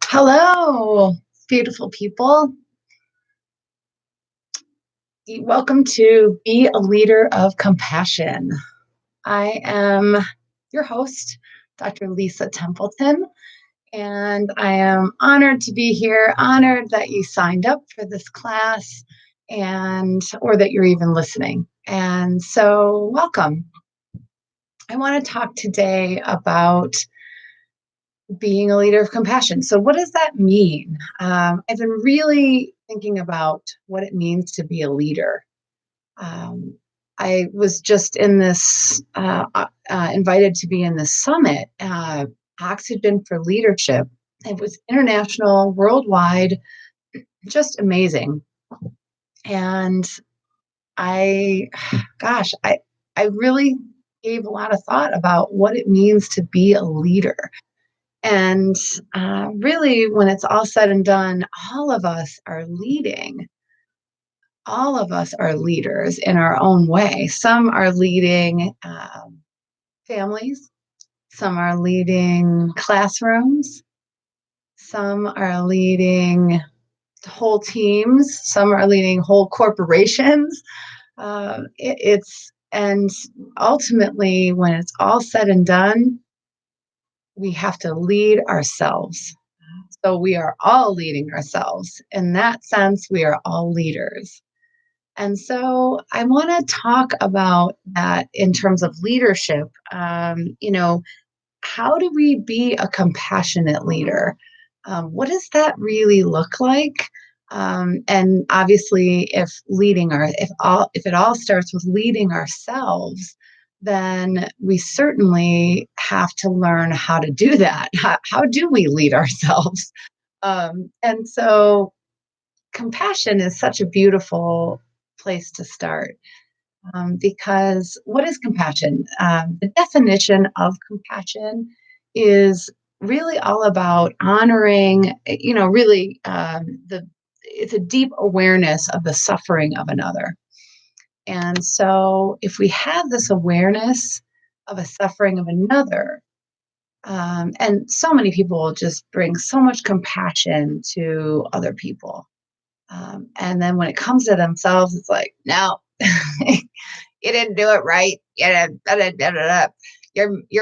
Hello, beautiful people. Welcome to Be a Leader of Compassion. I am your host, Dr. Lisa Templeton, and I am honored to be here, honored that you signed up for this class and or that you're even listening. And so welcome. I want to talk today about being a leader of compassion. So, what does that mean? I've been really thinking about what it means to be a leader. Um, I was just in this, invited to be in this summit, Oxygen for Leadership. It was international, worldwide, just amazing. And I, gosh, I really gave a lot of thought about what it means to be a leader. And really, when it's all said and done, all of us are leading. All of us are leaders in our own way. Some are leading families, some are leading classrooms, some are leading whole teams, some are leading whole corporations. And ultimately, when it's all said and done, we have to lead ourselves. So we are all leading ourselves. In that sense, we are all leaders. And so I want to talk about that in terms of leadership. How do we be a compassionate leader? What does that really look like? And obviously, if it all starts with leading ourselves, then we certainly have to learn how to do that. How do we lead ourselves? And so compassion is such a beautiful place to start, because what is compassion? The definition of compassion is really all about honoring, really it's a deep awareness of the suffering of another. And so if we have this awareness of a suffering of another, and so many people just bring so much compassion to other people. And then when it comes to themselves, it's like, no, you didn't do it right. You're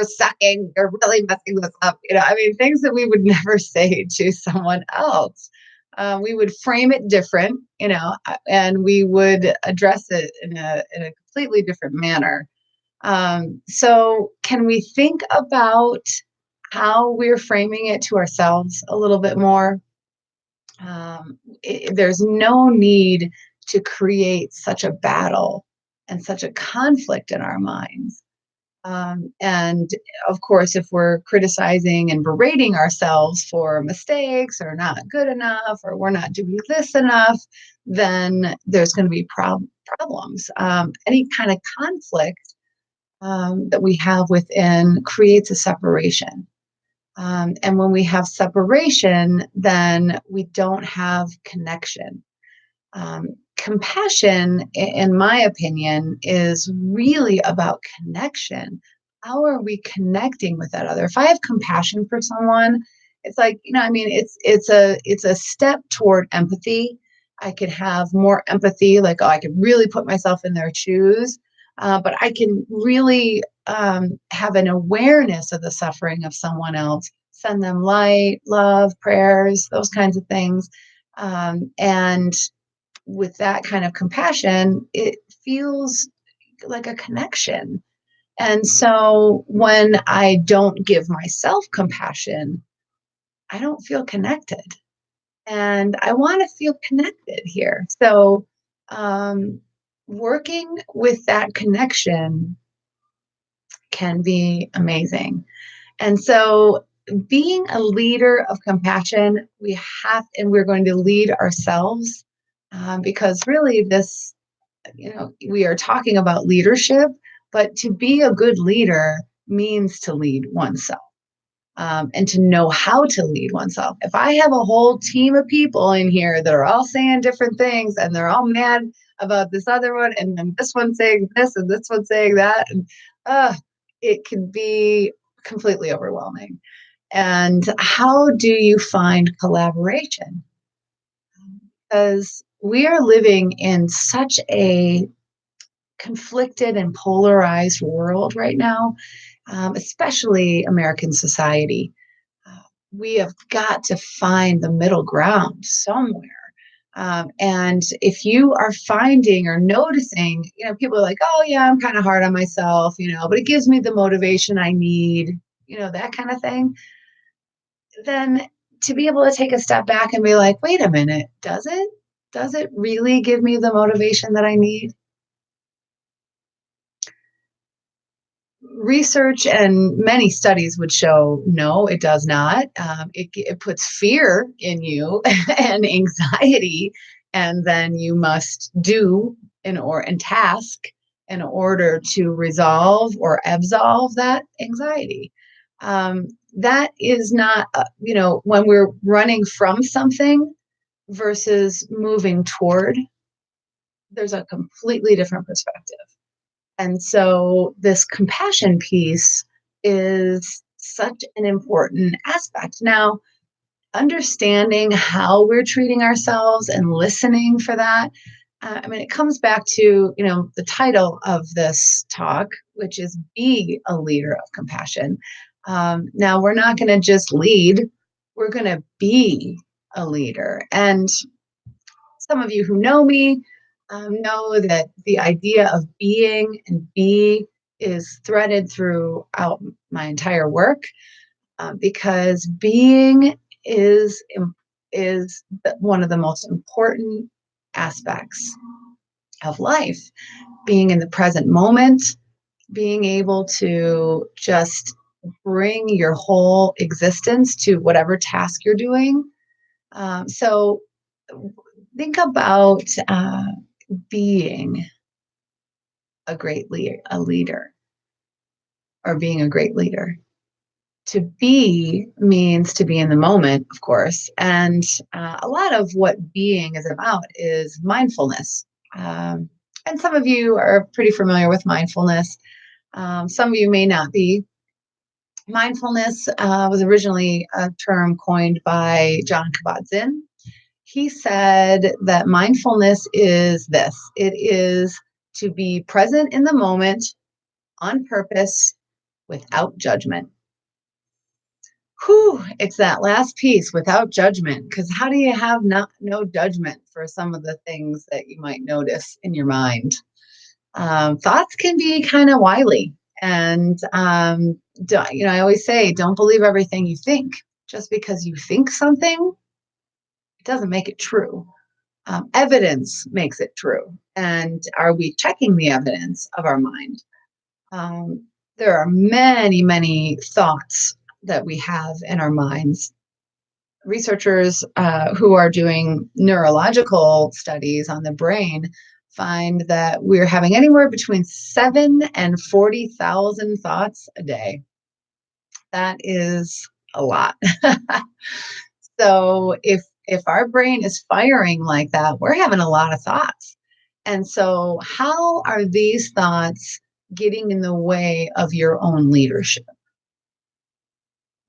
sucking. You're really messing this up. I mean, things that we would never say to someone else. We would frame it different, and we would address it in a completely different manner. So, can we think about how we're framing it to ourselves a little bit more? There's no need to create such a battle and such a conflict in our minds. And of course, if we're criticizing and berating ourselves for mistakes or not good enough or we're not doing this enough, then there's going to be problems. Any kind of conflict that we have within creates a separation. And when we have separation, then we don't have connection. Compassion, in my opinion, is really about connection. How are we connecting with that other? If I have compassion for someone, it's like, I mean, it's a step toward empathy. I could have more empathy, like, oh, I could really put myself in their shoes. But I can really have an awareness of the suffering of someone else, send them light, love, prayers, those kinds of things. And with that kind of compassion, it feels like a connection. And so when I don't give myself compassion, I don't feel connected. And I want to feel connected here. So, working with that connection can be amazing. And so, being a leader of compassion, we're going to lead ourselves, because really, we are talking about leadership, but to be a good leader means to lead oneself, and to know how to lead oneself. If I have a whole team of people in here that are all saying different things and they're all mad about this other one, and then this one saying this and this one saying that, and it can be completely overwhelming. And how do you find collaboration? Because we are living in such a conflicted and polarized world right now, especially American society. Uh, we have got to find the middle ground somewhere. And if you are finding or noticing, people are like, oh, yeah, I'm kind of hard on myself, but it gives me the motivation I need, that kind of thing, then to be able to take a step back and be like, wait a minute, does it? Does it really give me the motivation that I need? Research and many studies would show no, it does not. It puts fear in you and anxiety, and then you must do and task in order to resolve or absolve that anxiety. That is not, when we're running from something versus moving toward, there's a completely different perspective. And so this compassion piece is such an important aspect. Now, understanding how we're treating ourselves and listening for that. It comes back to, the title of this talk, which is Be a Leader of Compassion. Now, we're not going to just lead, we're going to be a leader. And some of you who know me know that the idea of being and be is threaded throughout my entire work, because being is one of the most important aspects of life. Being in the present moment, being able to just bring your whole existence to whatever task you're doing. So think about being a leader, or being a great leader. To be means to be in the moment, of course. And a lot of what being is about is mindfulness. And some of you are pretty familiar with mindfulness. Some of you may not be. Mindfulness was originally a term coined by John Kabat-Zinn. He said that mindfulness is this: it is to be present in the moment on purpose without judgment. Whew, it's that last piece, without judgment. Because how do you have no judgment for some of the things that you might notice in your mind? Thoughts can be kind of wily. And, I always say, don't believe everything you think. Just because you think something, it doesn't make it true. Evidence makes it true. And are we checking the evidence of our mind? Um, there are many, many thoughts that we have in our minds. Researchers who are doing neurological studies on the brain find that we're having anywhere between 7 and 40,000 thoughts a day. That is a lot. So if our brain is firing like that, we're having a lot of thoughts. And so how are these thoughts getting in the way of your own leadership?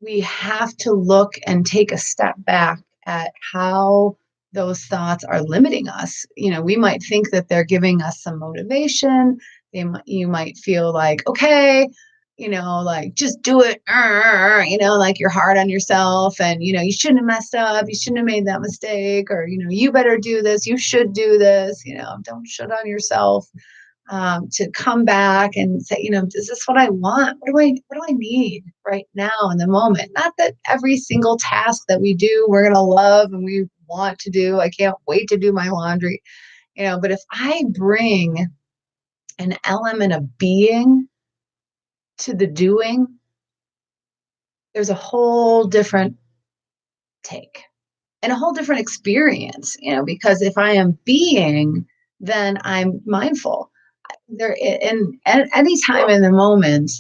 We have to look and take a step back at how those thoughts are limiting us. We might think that they're giving us some motivation. You might feel like, okay, like just do it, like you're hard on yourself, and you shouldn't have messed up, you shouldn't have made that mistake, or you better do this, you should do this, don't shut on yourself. To come back and say, is this what I want? What do I need right now in the moment? Not that every single task that we do, we're going to love and we want to do. I can't wait to do my laundry, but if I bring an element of being to the doing, there's a whole different take and a whole different experience, because if I am being, then I'm mindful. There, and at any time in the moment,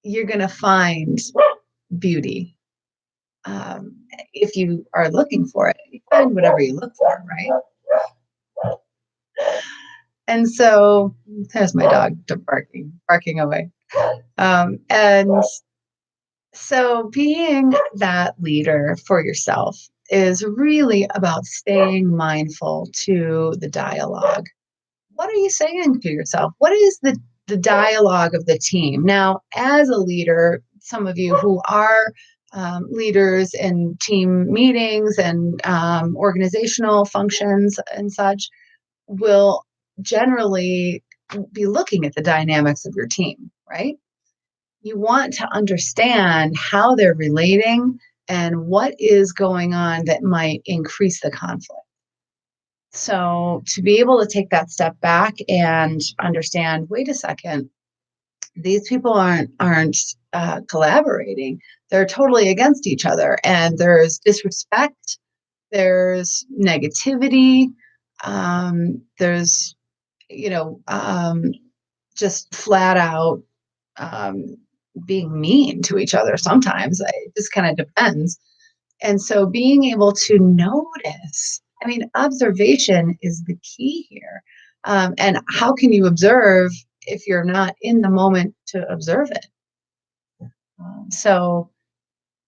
you're going to find beauty. If you are looking for it, you find whatever you look for, right? And so there's my dog barking away. And So, being that leader for yourself is really about staying mindful to the dialogue. What are you saying to yourself? What is the dialogue of the team? Now, as a leader, some of you who are leaders in team meetings and organizational functions and such will generally be looking at the dynamics of your team, right? You want to understand how they're relating and what is going on that might increase the conflict. So, to be able to take that step back and understand, wait a second, these people aren't collaborating. They're totally against each other, and there's disrespect, there's negativity, there's you know um, just flat out um, being mean to each other sometimes. It just kind of depends. And so being able to notice, I mean, observation is the key here. And how can you observe if you're not in the moment to observe it? So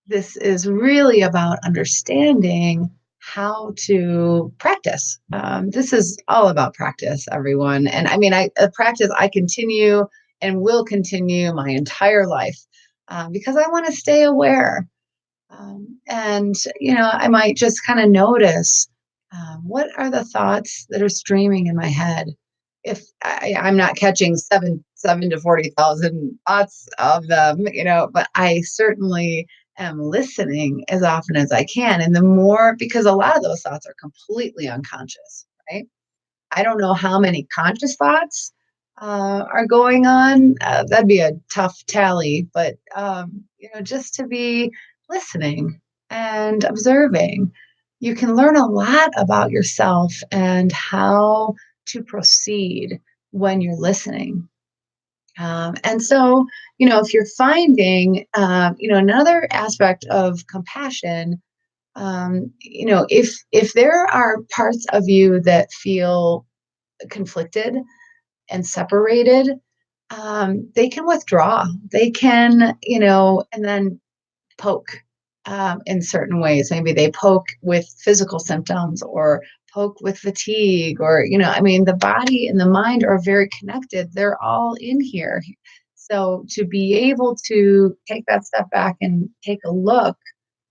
this is really about understanding how to practice. This is all about practice, everyone. And I mean, a practice I continue and will continue my entire life because I want to stay aware. I might just kind of notice what are the thoughts that are streaming in my head. If I'm not catching seven to 40,000 thoughts of them, but I certainly am listening as often as I can. And the more, because a lot of those thoughts are completely unconscious, right? I don't know how many conscious thoughts are going on. That'd be a tough tally, but just to be listening and observing, you can learn a lot about yourself and how to proceed when you're listening. And so, if you're finding, another aspect of compassion, if there are parts of you that feel conflicted and separated, they can withdraw. They can, and then poke in certain ways. Maybe they poke with physical symptoms or poke with fatigue, or, I mean, the body and the mind are very connected. They're all in here. So to be able to take that step back and take a look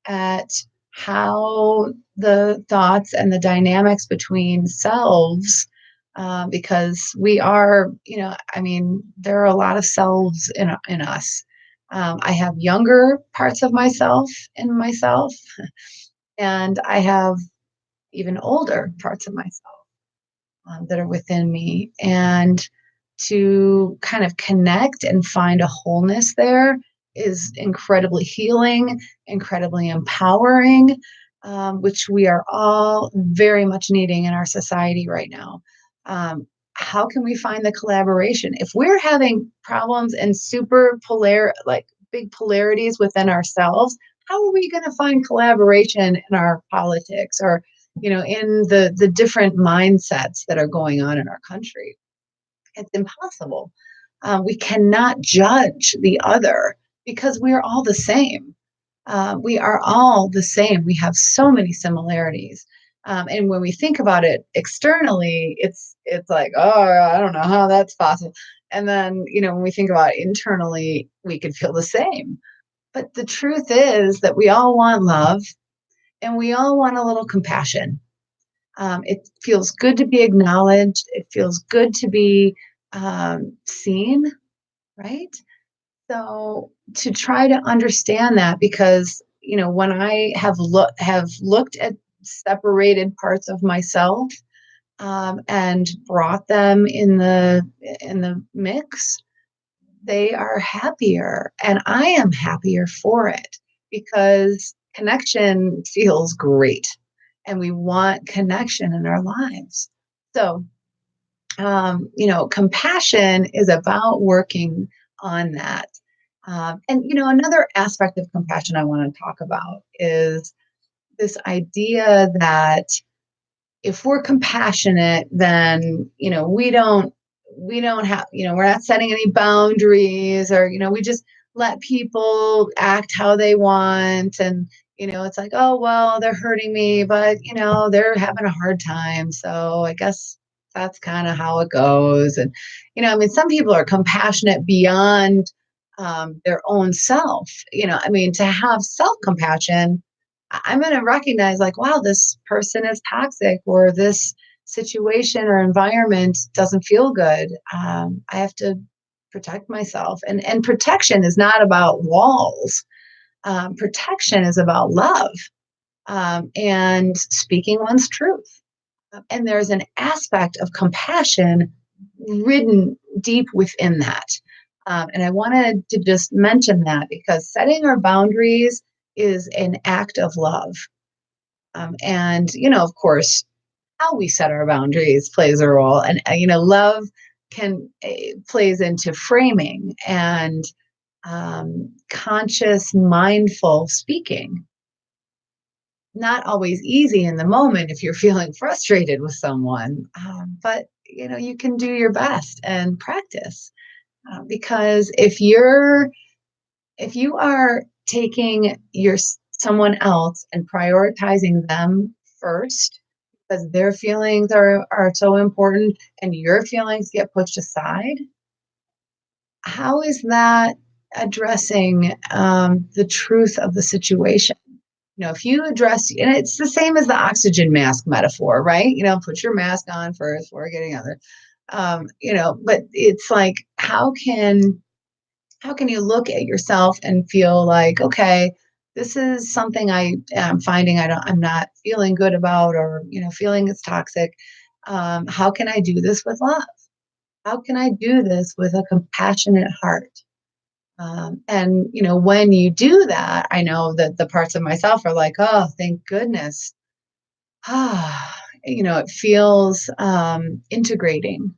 at how the thoughts and the dynamics between selves, because we are, I mean, there are a lot of selves in us. I have younger parts of myself in myself, and I have even older parts of myself that are within me. And to kind of connect and find a wholeness there is incredibly healing, incredibly empowering, which we are all very much needing in our society right now. How can we find the collaboration? If we're having problems and like big polarities within ourselves, how are we going to find collaboration in our politics or, in the different mindsets that are going on in our country? It's impossible. We cannot judge the other because we are all the same. We are all the same. We have so many similarities. And when we think about it externally, it's like, oh, I don't know how that's possible. And then, when we think about it internally, we could feel the same. But the truth is that we all want love and we all want a little compassion. It feels good to be acknowledged. It feels good to be seen, right? So to try to understand that, because when I have looked at separated parts of myself and brought them in the mix, they are happier, and I am happier for it because connection feels great, and we want connection in our lives. So compassion is about working on that. And another aspect of compassion I want to talk about is this idea that if we're compassionate, then we don't have, we're not setting any boundaries, or we just let people act how they want. And, it's like, oh, well, they're hurting me, but, they're having a hard time. So I guess that's kind of how it goes. And, some people are compassionate beyond their own self. To have self compassion, I'm going to recognize, like, wow, this person is toxic, or this situation or environment doesn't feel good. I have to protect myself. And protection is not about walls. Protection is about love, and speaking one's truth. And there's an aspect of compassion ridden deep within that. And I wanted to just mention that because setting our boundaries is an act of love. And, of course, how we set our boundaries plays a role. And, love can plays into framing and conscious, mindful speaking. Not always easy in the moment if you're feeling frustrated with someone, but you can do your best and practice, because if you are taking someone else and prioritizing them first because their feelings are so important and your feelings get pushed aside, how is that addressing the truth of the situation? If you address, and it's the same as the oxygen mask metaphor, right? Put your mask on first before getting other, but it's like, how can you look at yourself and feel like, okay, this is something I am finding I'm not feeling good about, or, feeling it's toxic. How can I do this with love? How can I do this with a compassionate heart? And when you do that, I know that the parts of myself are like, oh, thank goodness. It feels integrating.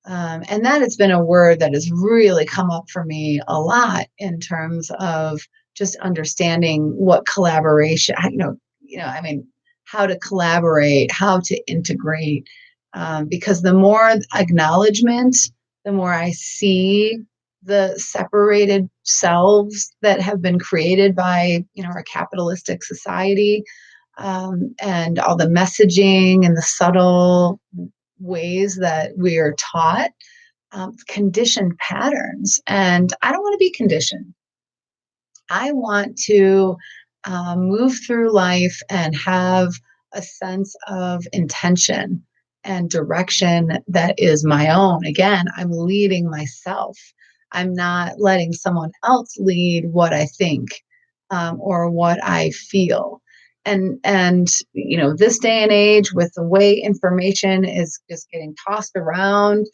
And that has been a word that has really come up for me a lot in terms of just understanding what collaboration, how to collaborate, how to integrate. Because the more acknowledgement, the more I see the separated selves that have been created by, our capitalistic society, and all the messaging and the subtle ways that we are taught, conditioned patterns. And I don't want to be conditioned. I want to move through life and have a sense of intention and direction that is my own. Again, I'm leading myself. I'm not letting someone else lead what I think, or what I feel. And this day and age, with the way information is just getting tossed around,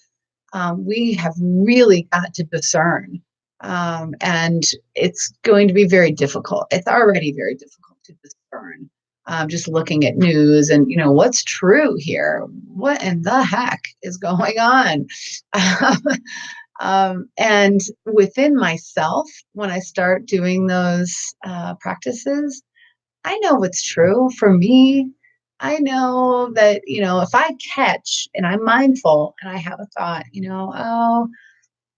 we have really got to discern. And it's going to be very difficult. It's already very difficult to discern. Just looking at news and, what's true here? What in the heck is going on? And within myself, when I start doing those practices, I know what's true for me. I know that, if I catch and I'm mindful and I have a thought, oh,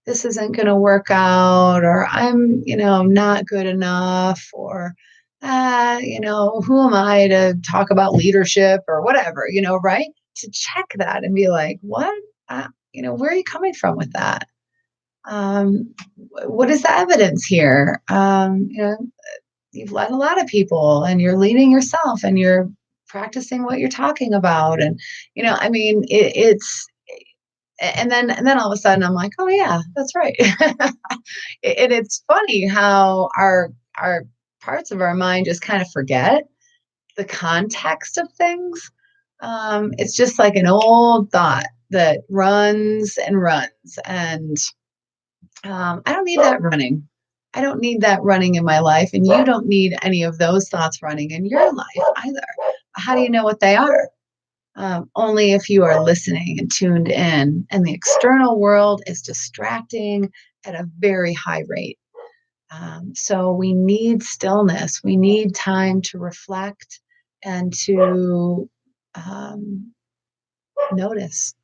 this isn't going to work out, or I'm, not good enough, or, who am I to talk about leadership or whatever, right? To check that and be like, what? Where are you coming from with that? What is the evidence here? You've led a lot of people and you're leading yourself and you're practicing what you're talking about. And, it's, and then all of a sudden I'm like, oh yeah, that's right. And it's funny how our parts of our mind just kind of forget the context of things. It's just like an old thought that runs and runs. And I don't need that running. I don't need that running in my life, and you don't need any of those thoughts running in your life either. How do you know what they are? Only if you are listening and tuned in, and the external world is distracting at a very high rate. So we need stillness. We need time to reflect and to um, notice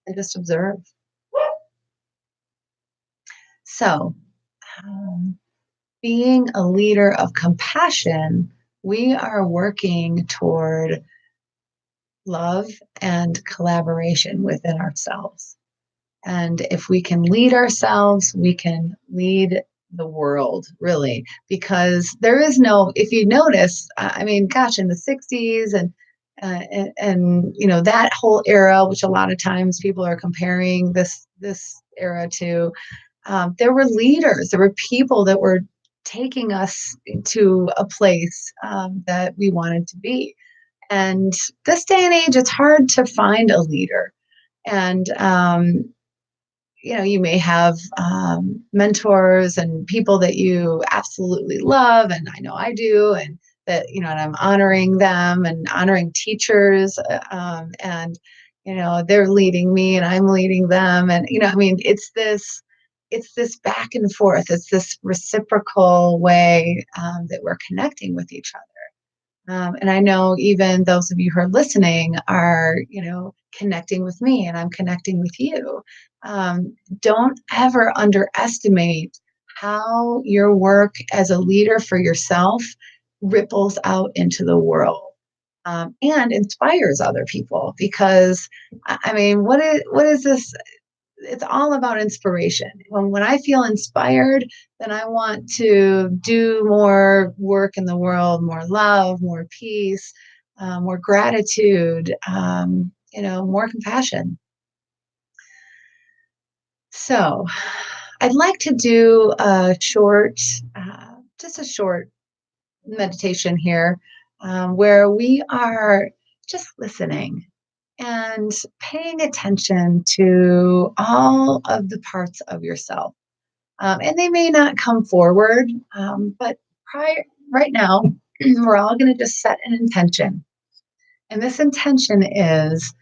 and just observe. So, um, being a leader of compassion, we are working toward love and collaboration within ourselves. And if we can lead ourselves, we can lead the world, really, because there is no, if you notice, I mean, gosh, in the 60s and that whole era, which a lot of times people are comparing this era to, there were leaders, there were people that were taking us to a place that we wanted to be. And this day and age, it's hard to find a leader. And you may have mentors and people that you absolutely love, and I know I do, and that, and I'm honoring them and honoring teachers, and they're leading me and I'm leading them, and I mean, it's this back and forth. It's this reciprocal way that we're connecting with each other. And I know even those of you who are listening are, connecting with me and I'm connecting with you. Don't ever underestimate how your work as a leader for yourself ripples out into the world. And inspires other people because I mean, what is this? It's all about inspiration. When I feel inspired, then I want to do more work in the world, more love, more peace, more gratitude, more compassion. So, I'd like to do just a short meditation here, where we are just listening and paying attention to all of the parts of yourself. And they may not come forward, but right now, we're all going to just set an intention. And this intention is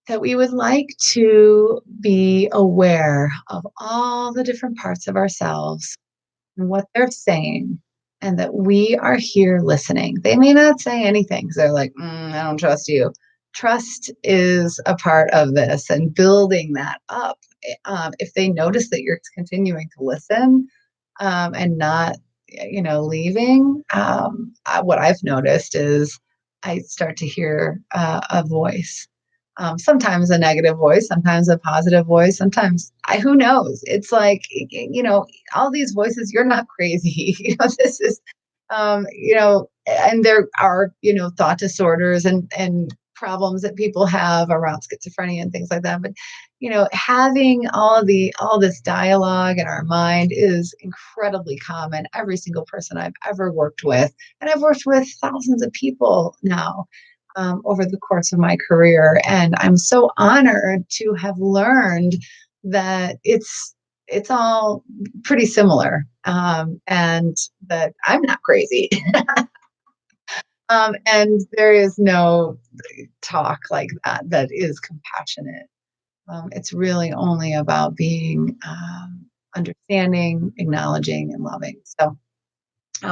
that we would like to be aware of all the different parts of ourselves and what they're saying, and that we are here listening. They may not say anything because they're like, I don't trust you. Trust is a part of this and building that up. If they notice that you're continuing to listen and not, leaving, what I've noticed is I start to hear a voice. Sometimes a negative voice, sometimes a positive voice, sometimes who knows? It's like, all these voices, you're not crazy. This is, and there are, thought disorders and problems that people have around schizophrenia and things like that. But, having all this dialogue in our mind is incredibly common. Every single person I've ever worked with, and I've worked with thousands of people now, over the course of my career. And I'm so honored to have learned that it's all pretty similar, and that I'm not crazy. And there is no talk like that is compassionate. It's really only about being understanding, acknowledging, and loving. So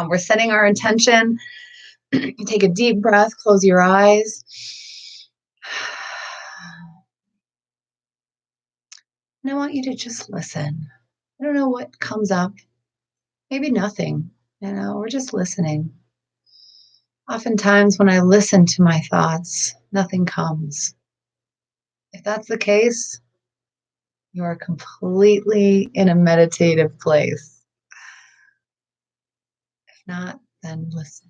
we're setting our intention. Take a deep breath, close your eyes. And I want you to just listen. I don't know what comes up. Maybe nothing. We're just listening. Oftentimes, when I listen to my thoughts, nothing comes. If that's the case, you are completely in a meditative place. If not, then listen.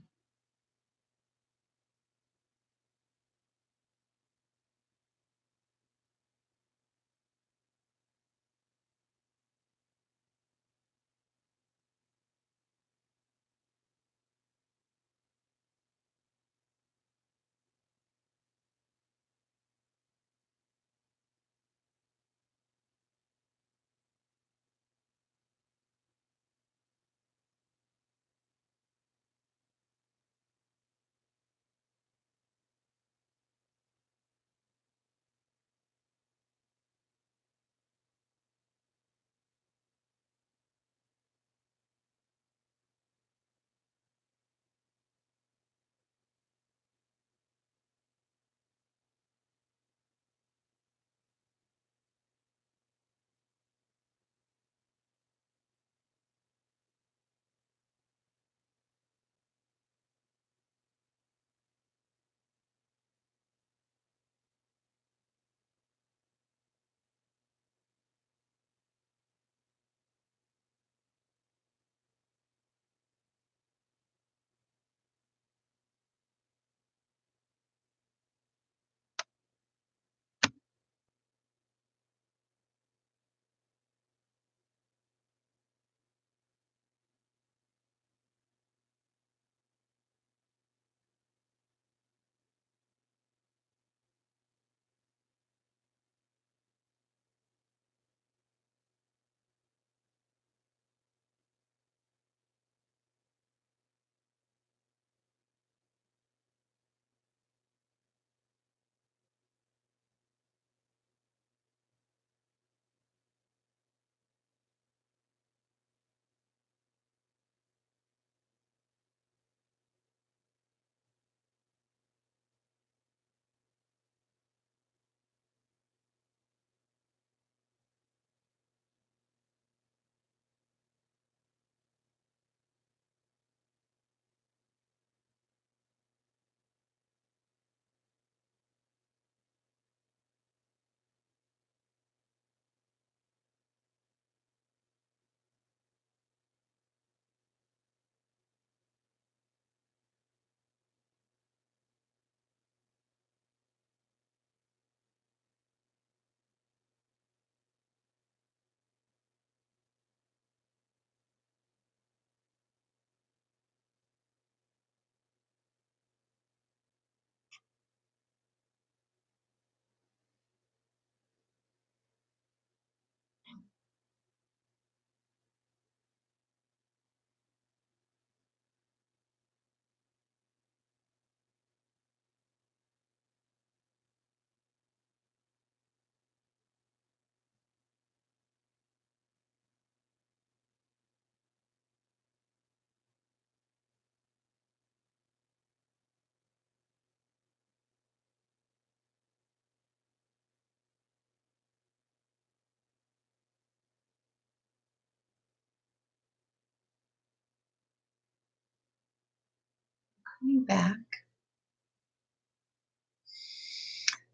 Coming back.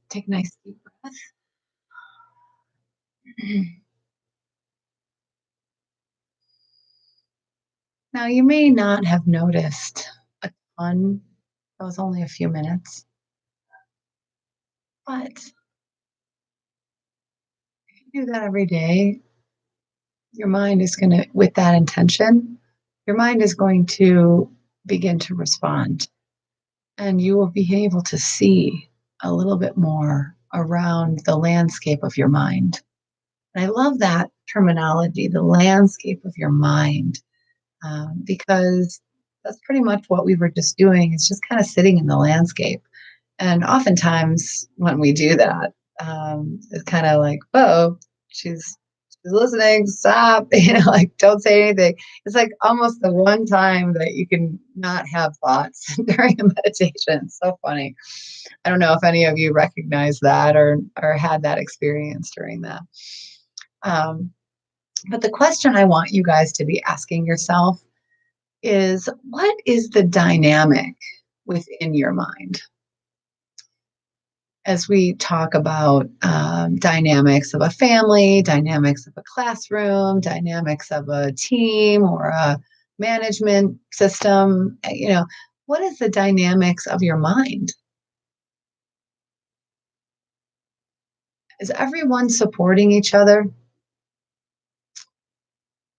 Take a nice deep breath. Now, you may not have noticed a ton. That was only a few minutes. But if you do that every day, your mind is going to, with that intention, your mind is going to begin to respond. And you will be able to see a little bit more around the landscape of your mind. And I love that terminology, the landscape of your mind, because that's pretty much what we were just doing, is just kind of sitting in the landscape. And oftentimes when we do that, it's kind of like, oh, she's listening, stop, like don't say anything. It's like almost the one time that you can not have thoughts during a meditation. It's so funny. I don't know if any of you recognize that or had that experience during that. Um, but the question I want you guys to be asking yourself is, what is the dynamic within your mind? As we talk about dynamics of a family, dynamics of a classroom, dynamics of a team or a management system, what is the dynamics of your mind? Is everyone supporting each other?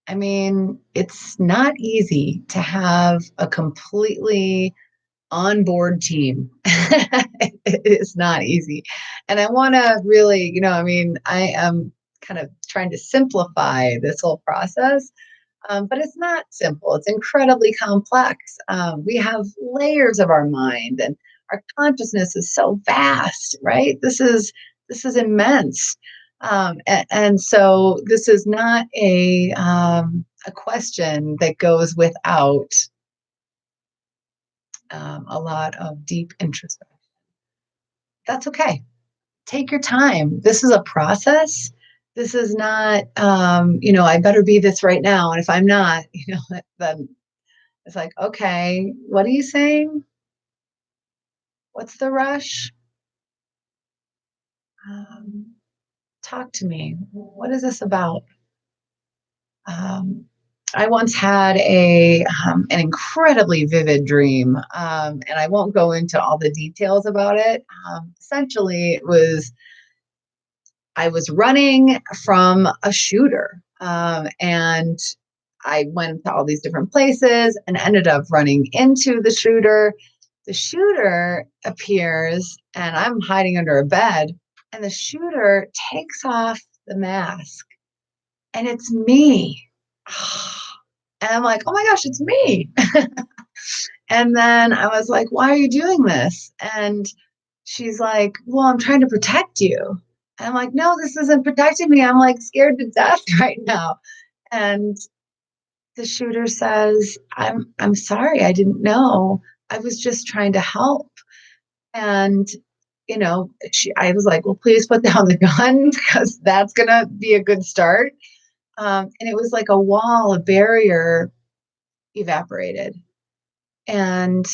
I mean, it's not easy to have a completely on board team. It is not easy. And I want to really, I am kind of trying to simplify this whole process, but it's not simple. It's incredibly complex. We have layers of our mind, and our consciousness is so vast, right? This is immense. And so this is not a question that goes without a lot of deep introspection. That's okay. Take your time. This is a process. This is not, I better be this right now. And if I'm not, then it's like, okay, what are you saying? What's the rush? Um, Talk to me. What is this about? Um, I once had an incredibly vivid dream, and I won't go into all the details about it. Essentially, it was I was running from a shooter, and I went to all these different places and ended up running into the shooter. The shooter appears, and I'm hiding under a bed, and the shooter takes off the mask, and it's me. And I'm like, oh my gosh, it's me. And then I was like, why are you doing this? And she's like, well, I'm trying to protect you. And I'm like, no, this isn't protecting me. I'm like scared to death right now. And the shooter says, I'm sorry, I didn't know. I was just trying to help. And I was like, well, please put down the gun because that's gonna be a good start. And it was like a wall, a barrier evaporated. And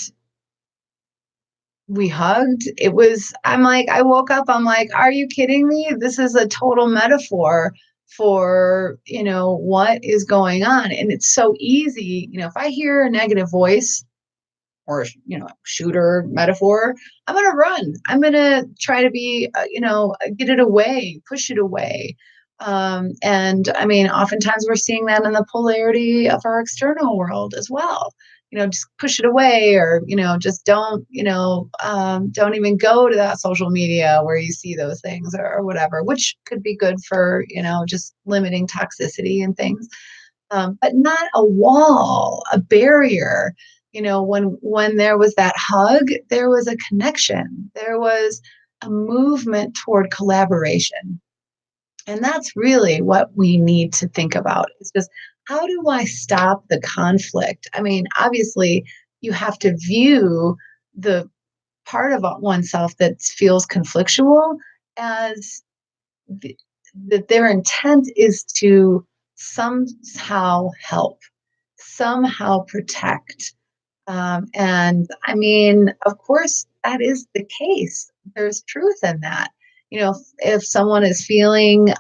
we hugged. I'm like, I woke up, I'm like, are you kidding me? This is a total metaphor for, what is going on. And it's so easy, if I hear a negative voice or, shooter metaphor, I'm going to run. I'm going to try to be, get it away, push it away. And I mean, oftentimes we're seeing that in the polarity of our external world as well. Just push it away, or just don't even go to that social media where you see those things, or whatever, which could be good for just limiting toxicity and things, but not a wall, a barrier. When there was that hug, there was a connection, there was a movement toward collaboration. And that's really what we need to think about. It's just, how do I stop the conflict? I mean, obviously, you have to view the part of oneself that feels conflictual as that their intent is to somehow help, somehow protect, And I mean, of course, that is the case. There's truth in that. If someone is feeling,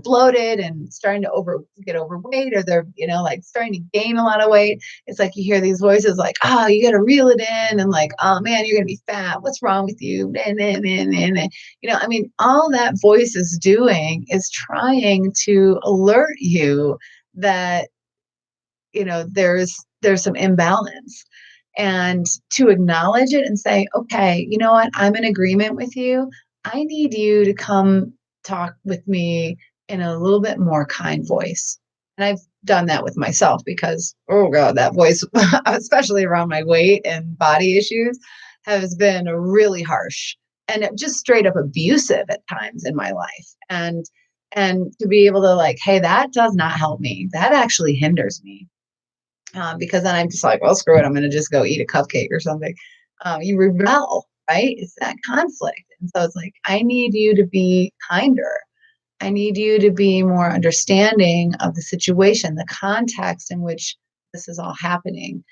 bloated and starting to get overweight, or they're, like starting to gain a lot of weight, it's like you hear these voices like, oh, you got to reel it in, and like, oh man, you're gonna be fat. What's wrong with you? And. I mean, all that voice is doing is trying to alert you that there's some imbalance, and to acknowledge it and say, okay, you know what, I'm in agreement with you. I need you to come talk with me in a little bit more kind voice. And I've done that with myself because, oh god, that voice especially around my weight and body issues has been really harsh and just straight up abusive at times in my life. And to be able to, like, hey, that does not help me, that actually hinders me, because then I'm just like, well, screw it. I'm going to just go eat a cupcake or something. You rebel, right? It's that conflict. And so it's like, I need you to be kinder. I need you to be more understanding of the situation, the context in which this is all happening.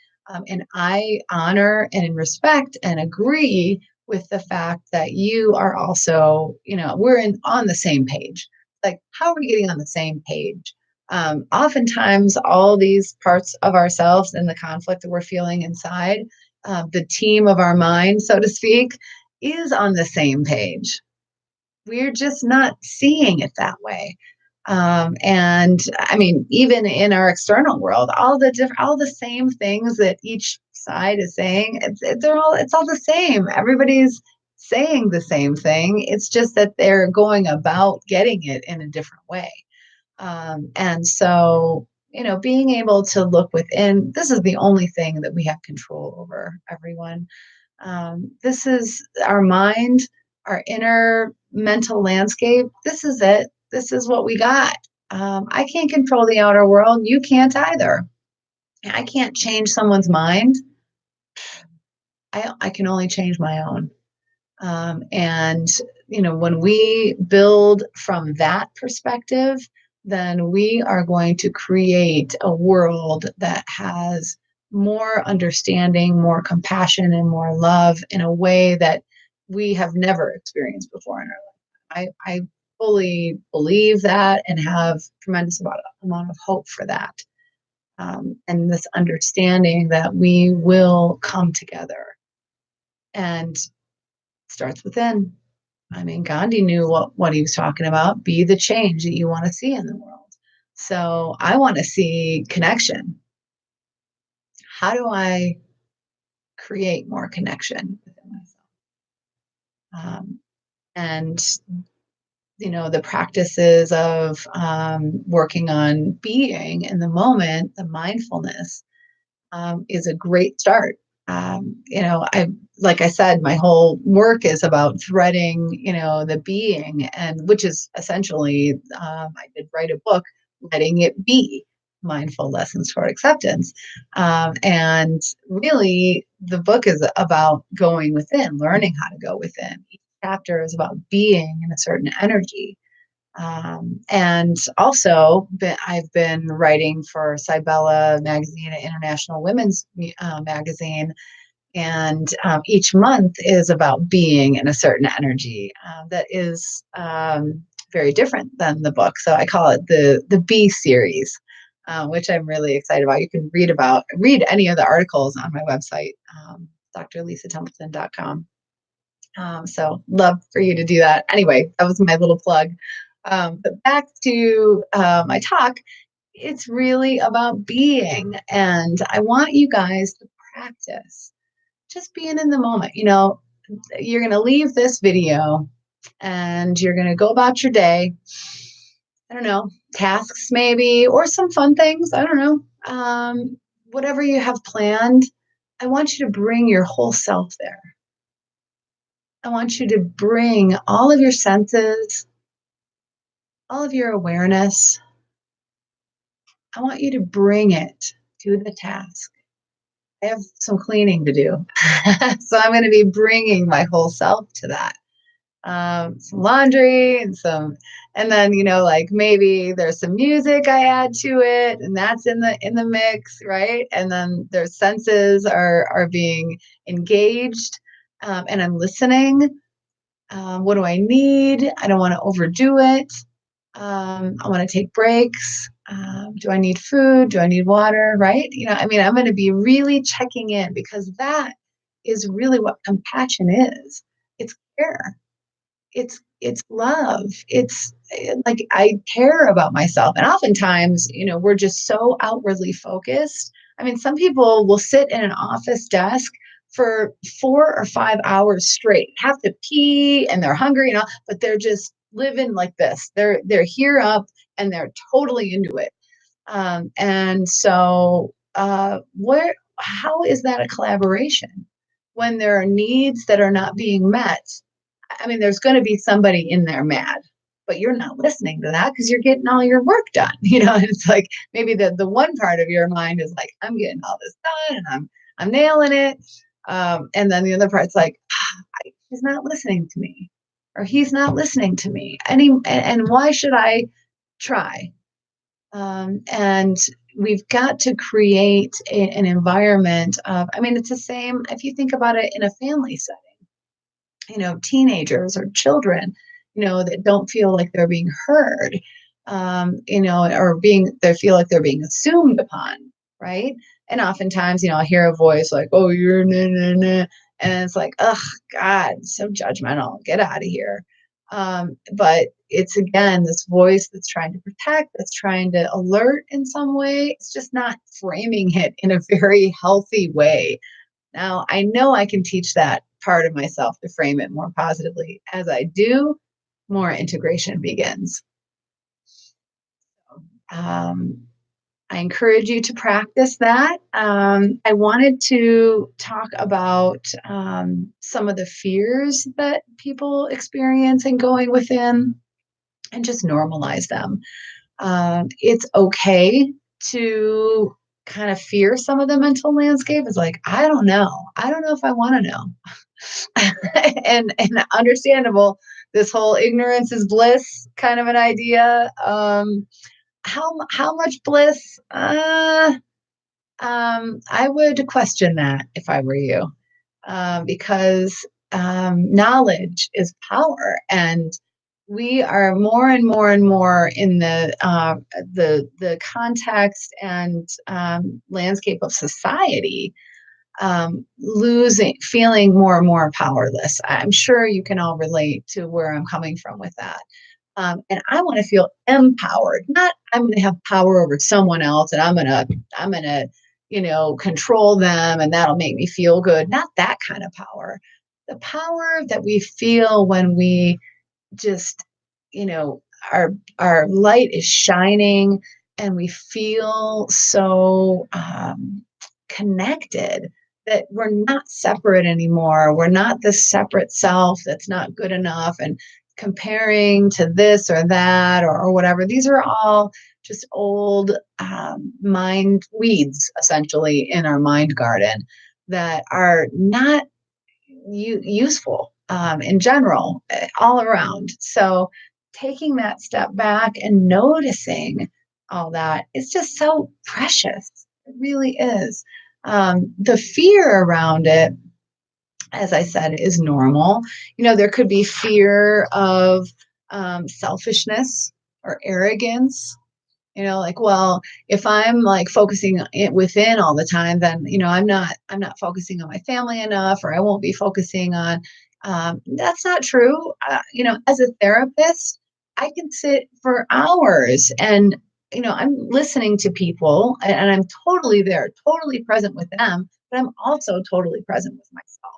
And I honor and respect and agree with the fact that you are also, we're on the same page. Like, how are we getting on the same page? Oftentimes, all these parts of ourselves and the conflict that we're feeling inside, the team of our mind, so to speak, is on the same page. We're just not seeing it that way. And I mean, even in our external world, all the same things that each side is saying, it's all the same. Everybody's saying the same thing. It's just that they're going about getting it in a different way. And so, being able to look within, this is the only thing that we have control over, everyone. This is our mind, our inner mental landscape. This is it. This is what we got. I can't control the outer world. You can't either. I can't change someone's mind. I can only change my own. And, when we build from that perspective, then we are going to create a world that has more understanding, more compassion, and more love in a way that we have never experienced before in our life. I fully believe that and have tremendous amount of hope for that. And this understanding that we will come together, and starts within. I mean, Gandhi knew what he was talking about. Be the change that you want to see in the world. So I want to see connection. How do I create more connection within myself? And the practices of working on being in the moment, the mindfulness, is a great start. I like I said, my whole work is about threading, the being, and which is essentially, I did write a book, letting it be, mindful lessons for acceptance, and really, the book is about going within, learning how to go within. Each chapter is about being in a certain energy. And also, I've been writing for Cybella magazine, an international women's magazine, and each month is about being in a certain energy that is very different than the book. So I call it the B series, which I'm really excited about. You can read any of the articles on my website, drlisatempleton.com. So love for you to do that. Anyway, that was my little plug. But back to my talk, it's really about being. And I want you guys to practice just being in the moment. You're going to leave this video and you're going to go about your day. I don't know, tasks maybe, or some fun things. I don't know. Whatever you have planned, I want you to bring your whole self there. I want you to bring all of your senses, all of your awareness. I want you to bring it to the task. I have some cleaning to do. So I'm going to be bringing my whole self to that. some laundry and and then, like maybe there's some music I add to it, and that's in the mix, right? And then their senses are being engaged, and I'm listening. What do I need? I don't want to overdo it. I want to take breaks. Do I need food? Do I need water? Right? I mean, I'm going to be really checking in because that is really what compassion is. It's care. It's love. It's like I care about myself. And oftentimes, we're just so outwardly focused. I mean, some people will sit in an office desk for 4 or 5 hours straight, have to pee and they're hungry, but they're just living like this. They're here up and they're totally into it. And so where how is that a collaboration when there are needs that are not being met? I mean, there's going to be somebody in there mad, but you're not listening to that because you're getting all your work done. And it's like maybe the one part of your mind is like, I'm getting all this done and I'm nailing it. And then the other part's like, he's not listening to me, or he's not listening to me. And why should I try? And we've got to create an environment of, I mean, it's the same if you think about it in a family setting, teenagers or children, that don't feel like they're being heard, or they feel like they're being assumed upon, right? And oftentimes, I hear a voice like, oh, you're nah, nah, nah. And it's like, oh, God, so judgmental. Get out of here. But it's again this voice that's trying to protect, that's trying to alert in some way. It's just not framing it in a very healthy way. Now, I know I can teach that part of myself to frame it more positively. As I do, more integration begins. Um, I encourage you to practice that. I wanted to talk about some of the fears that people experience in going within and just normalize them. It's okay to kind of fear some of the mental landscape. It's like, I don't know. I don't know if I want to know. And understandable, this whole ignorance is bliss kind of an idea. How much bliss? I would question that if I were you, because knowledge is power, and we are more and more and more in the context and landscape of society, feeling more and more powerless. I'm sure you can all relate to where I'm coming from with that. And I want to feel empowered, not I'm going to have power over someone else and I'm going to, control them and that'll make me feel good. Not that kind of power. The power that we feel when we just, you know, our light is shining and we feel so connected that we're not separate anymore. We're not this separate self that's not good enough and comparing to this or that or whatever. These are all just old mind weeds, essentially, in our mind garden that are not useful in general, all around. So taking that step back and noticing all that is just so precious. It really is. The fear around it, as I said, is normal. There could be fear of selfishness or arrogance. Like, well, if I'm like focusing it within all the time, then I'm not focusing on my family enough, or I won't be focusing on. That's not true. As a therapist, I can sit for hours and I'm listening to people and I'm totally there, totally present with them, but I'm also totally present with myself.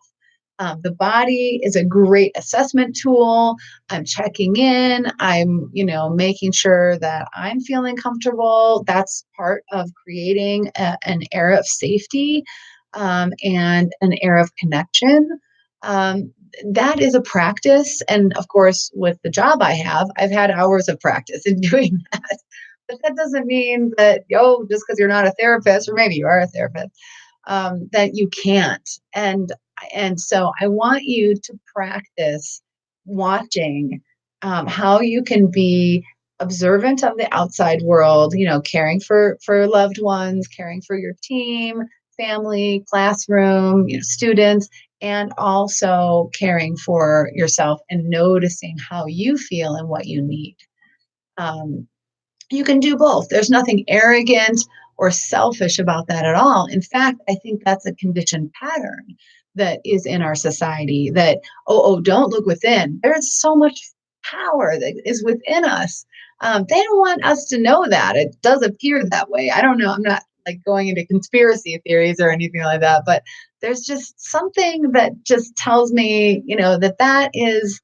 The body is a great assessment tool. I'm checking in. I'm, making sure that I'm feeling comfortable. That's part of creating an air of safety and an air of connection. That is a practice. And of course, with the job I have, I've had hours of practice in doing that. But that doesn't mean that, just because you're not a therapist, or maybe you are a therapist, that you can't. And so I want you to practice watching how you can be observant of the outside world, caring for loved ones, caring for your team, family, classroom, students, and also caring for yourself and noticing how you feel and what you need. Um, you can do both. There's nothing arrogant or selfish about that at all. In fact, I think that's a conditioned pattern that is in our society that, don't look within. There's so much power that is within us. They don't want us to know that. It does appear that way. I don't know. I'm not like going into conspiracy theories or anything like that, but there's just something that just tells me, that is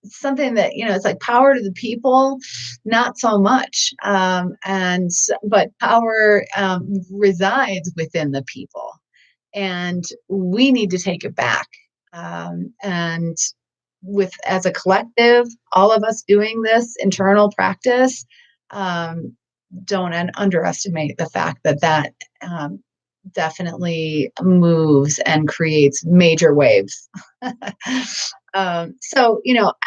something that it's like power to the people, not so much, but power resides within the people, and we need to take it back, and with as a collective, all of us doing this internal practice, um, don't underestimate the fact that um, definitely moves and creates major waves. I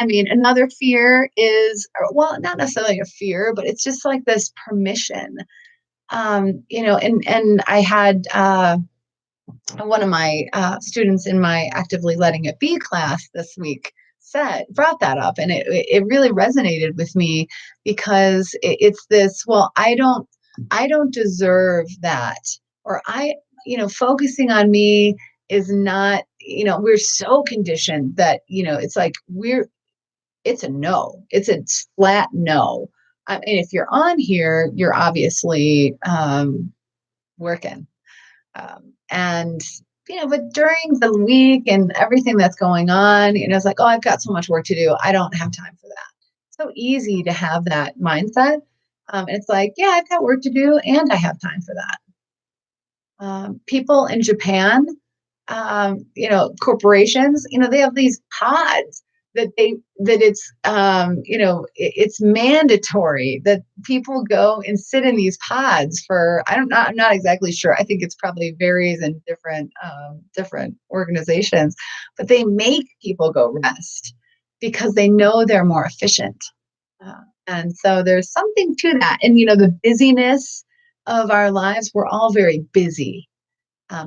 mean, another fear is, well, not necessarily a fear, but it's just like this permission. And I had one of my students in my actively letting it be class this week brought that up, and it really resonated with me because it's this. Well, I don't deserve that, or focusing on me is not. We're so conditioned that it's like it's a no. It's a flat no. And if you're on here, you're obviously working. And but during the week and everything that's going on, it's like, oh, I've got so much work to do. I don't have time for that. So easy to have that mindset. It's like, yeah, I've got work to do and I have time for that. People in Japan, corporations, they have these pods that it's mandatory that people go and sit in these pods for, I'm not exactly sure. I think it's probably varies in different organizations, but they make people go rest because they know they're more efficient. And so there's something to that. And, the busyness of our lives, we're all very busy.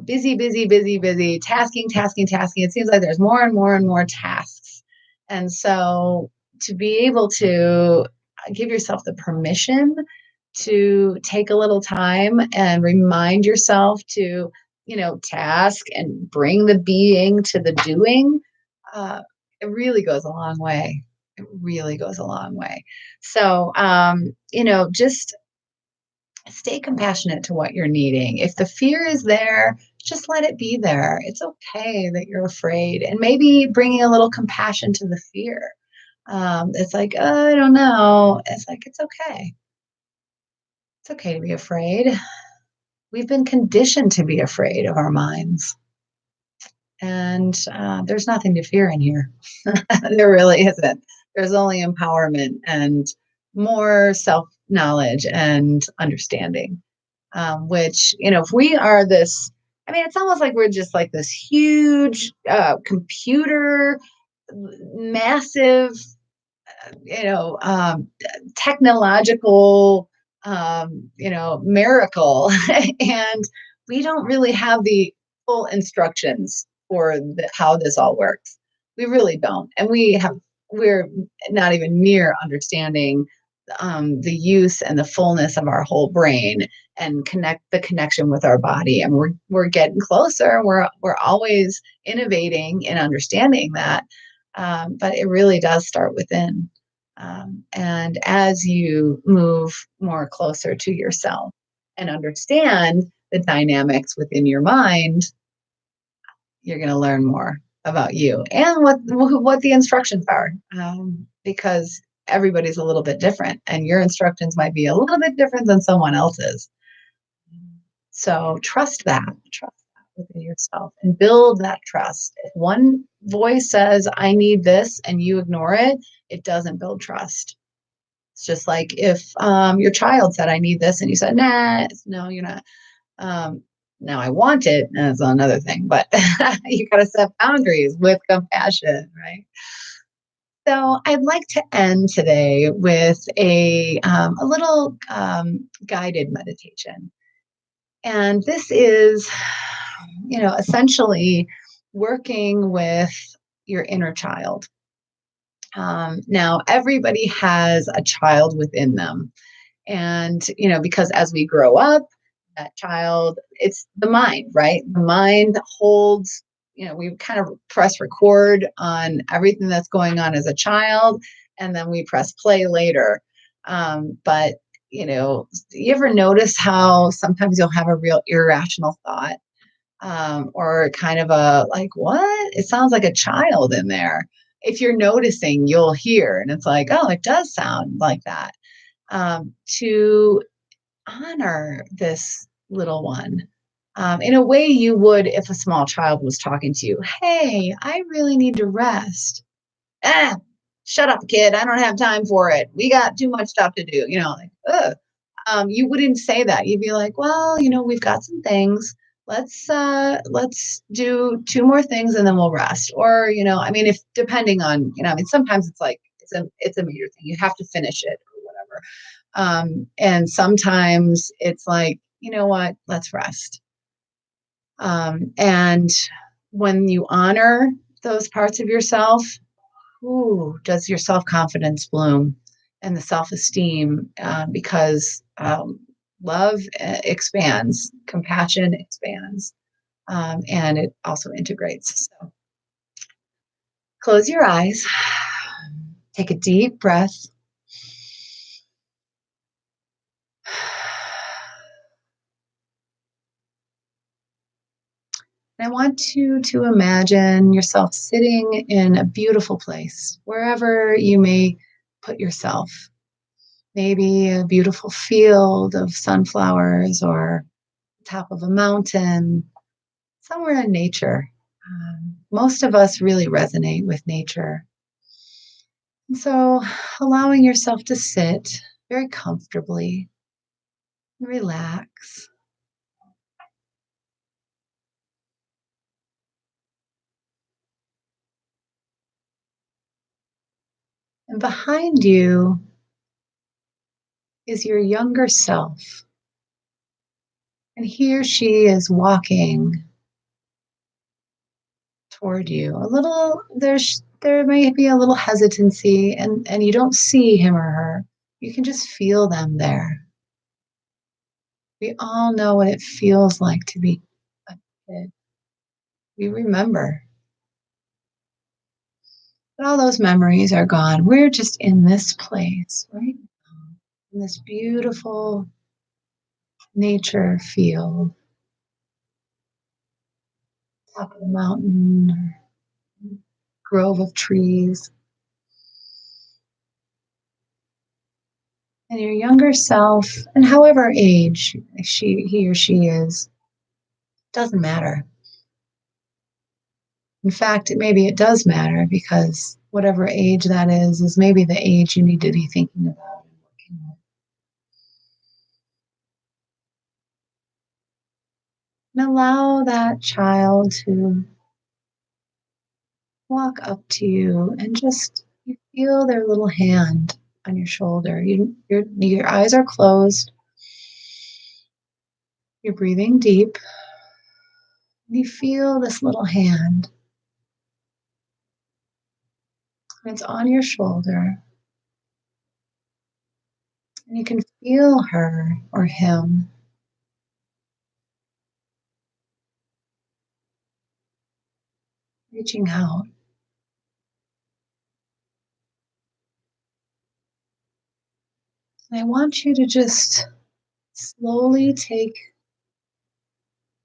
Busy, busy, busy, busy, tasking, tasking, tasking. It seems like there's more and more and more tasks. And so to be able to give yourself the permission to take a little time and remind yourself to, task and bring the being to the doing, uh, it really goes a long way. It really goes a long way. So, just stay compassionate to what you're needing. If the fear is there, just let it be there. It's okay that you're afraid, and maybe bringing a little compassion to the fear. It's like, oh, I don't know. It's like, it's okay. It's okay to be afraid. We've been conditioned to be afraid of our minds. And there's nothing to fear in here. There really isn't. There's only empowerment and more self knowledge and understanding. Which, if we are this, I mean, it's almost like we're just like this huge computer, massive, you know, um, technological, miracle. And we don't really have the full instructions for how this all works. We really don't. And we're not even near understanding the use and the fullness of our whole brain and the connection with our body. And we're getting closer. We're always innovating in understanding that, but it really does start within. And as you move more closer to yourself and understand the dynamics within your mind, you're going to learn more about you and what the instructions are, because everybody's a little bit different, and your instructions might be a little bit different than someone else's. So trust that within yourself and build that trust. If one voice says, I need this, and you ignore it, it doesn't build trust. It's just like if your child said, I need this, and you said, nah, no, you're not. Um, Now I want it, and that's another thing, but you got to set boundaries with compassion, right? So I'd like to end today with a little guided meditation. And this is, essentially working with your inner child. Now, everybody has a child within them. And, because as we grow up, that child, it's the mind, right? The mind holds, we kind of press record on everything that's going on as a child, and then we press play later. But, you ever notice how sometimes you'll have a real irrational thought, or kind of a like, what? It sounds like a child in there. If you're noticing, you'll hear, and it's like, oh, it does sound like that. To honor this little one in a way you would if a small child was talking to you. Hey, I really need to rest. Ah, shut up, kid. I don't have time for it. We got too much stuff to do. Like, ugh. You wouldn't say that. You'd be like, well, we've got some things. Let's do two more things and then we'll rest. Or, I mean, if depending on, I mean, sometimes it's like it's a major thing. You have to finish it or whatever. And sometimes it's like, you know what, let's rest. And when you honor those parts of yourself, ooh, does your self confidence bloom and the self esteem because love expands, compassion expands, and it also integrates. So close your eyes, take a deep breath. I want you to imagine yourself sitting in a beautiful place, wherever you may put yourself. Maybe a beautiful field of sunflowers or top of a mountain, somewhere in nature. Most of us really resonate with nature. And so allowing yourself to sit very comfortably, relax. And behind you is your younger self. And he or she is walking toward you. There may be a little hesitancy and you don't see him or her. You can just feel them there. We all know what it feels like to be a kid. We remember. But all those memories are gone. We're just in this place right now, in this beautiful nature field, top of the mountain, grove of trees. And your younger self, and however age he or she is, doesn't matter. In fact, maybe it does matter because whatever age that is maybe the age you need to be thinking about and working with. And allow that child to walk up to you and just you feel their little hand on your shoulder. Your eyes are closed. You're breathing deep. And you feel this little hand. And it's on your shoulder. And you can feel her or him reaching out. And I want you to just slowly take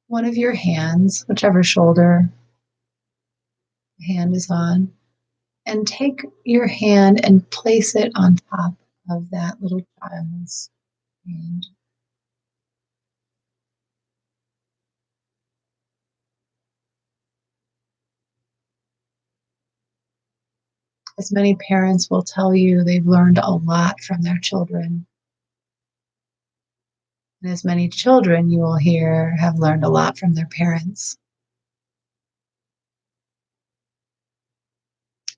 one of your hands, whichever shoulder the hand is on, and take your hand and place it on top of that little child's hand. As many parents will tell you, they've learned a lot from their children. And as many children you will hear have learned a lot from their parents.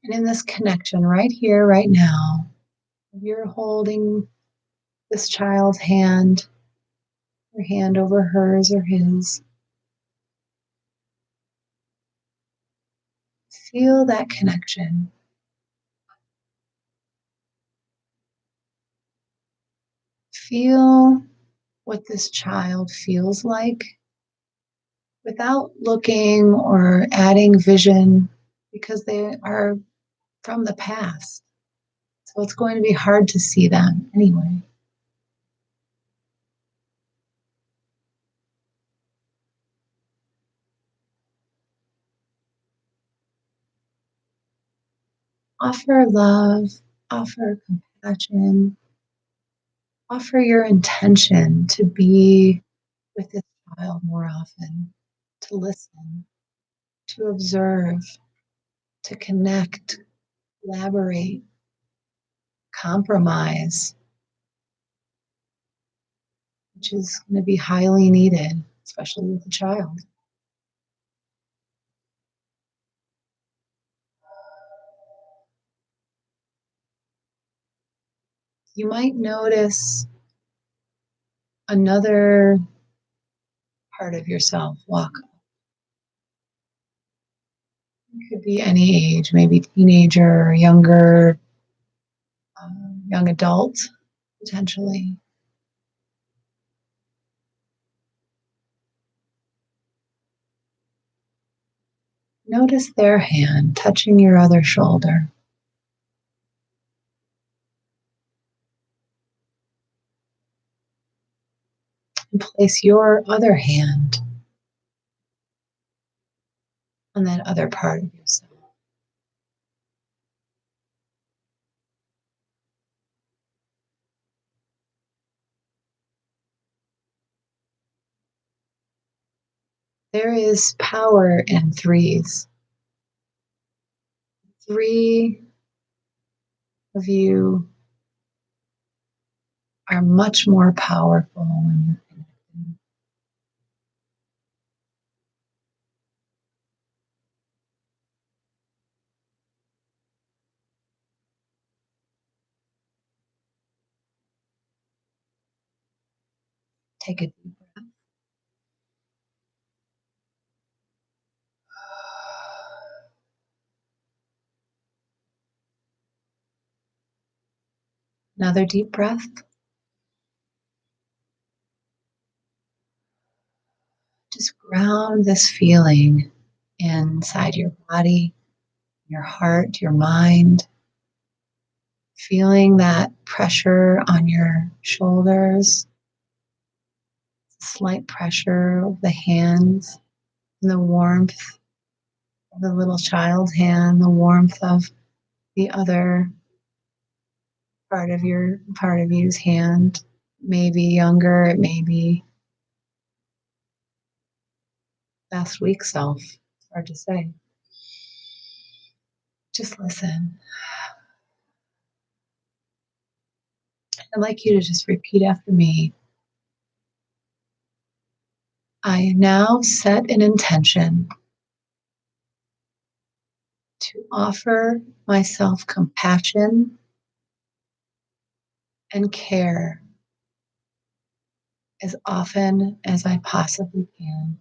And in this connection right here, right now, you're holding this child's hand, your hand over hers or his. Feel that connection. Feel what this child feels like without looking or adding vision because they are from the past. So it's going to be hard to see them anyway. Offer love, offer compassion, offer your intention to be with this child more often, to listen, to observe, to connect, collaborate, compromise, which is going to be highly needed, especially with a child. You might notice another part of yourself walk. It could be any age, maybe teenager, younger, young adult, potentially. Notice their hand touching your other shoulder. And place your other hand on that other part of yourself. There is power in threes. Three of you are much more powerful when you're connected. Take a deep breath. Another deep breath. Just ground this feeling inside your body, your heart, your mind. Feeling that pressure on your shoulders, slight pressure of the hands, and the warmth of the little child's hand, the warmth of the other part of you's hand. Maybe younger, it may be last week's self. It's hard to say. Just listen. I'd like you to just repeat after me. I now set an intention to offer myself compassion and care as often as I possibly can.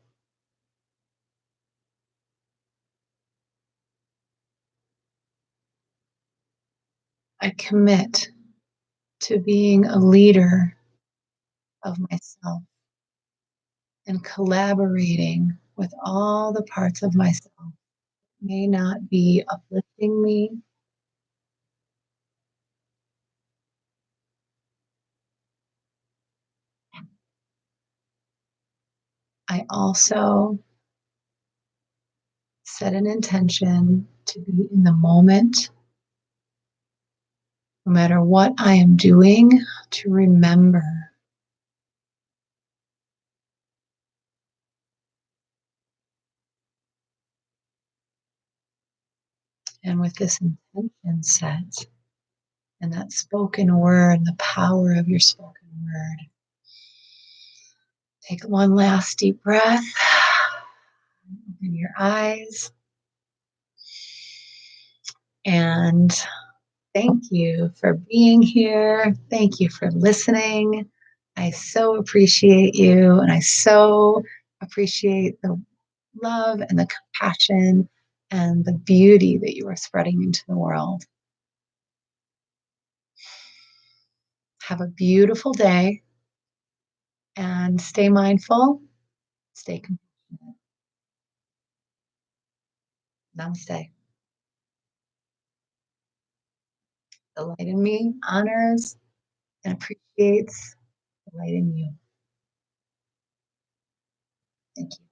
I commit to being a leader of myself and collaborating with all the parts of myself that may not be uplifting me. I also set an intention to be in the moment, no matter what I am doing, to remember. And with this intention set and that spoken word, the power of your spoken word, take one last deep breath. Open your eyes. And thank you for being here. Thank you for listening. I so appreciate you, and I so appreciate the love and the compassion and the beauty that you are spreading into the world. Have a beautiful day and stay mindful, stay compassionate. Namaste. The light in me honors and appreciates the light in you. Thank you.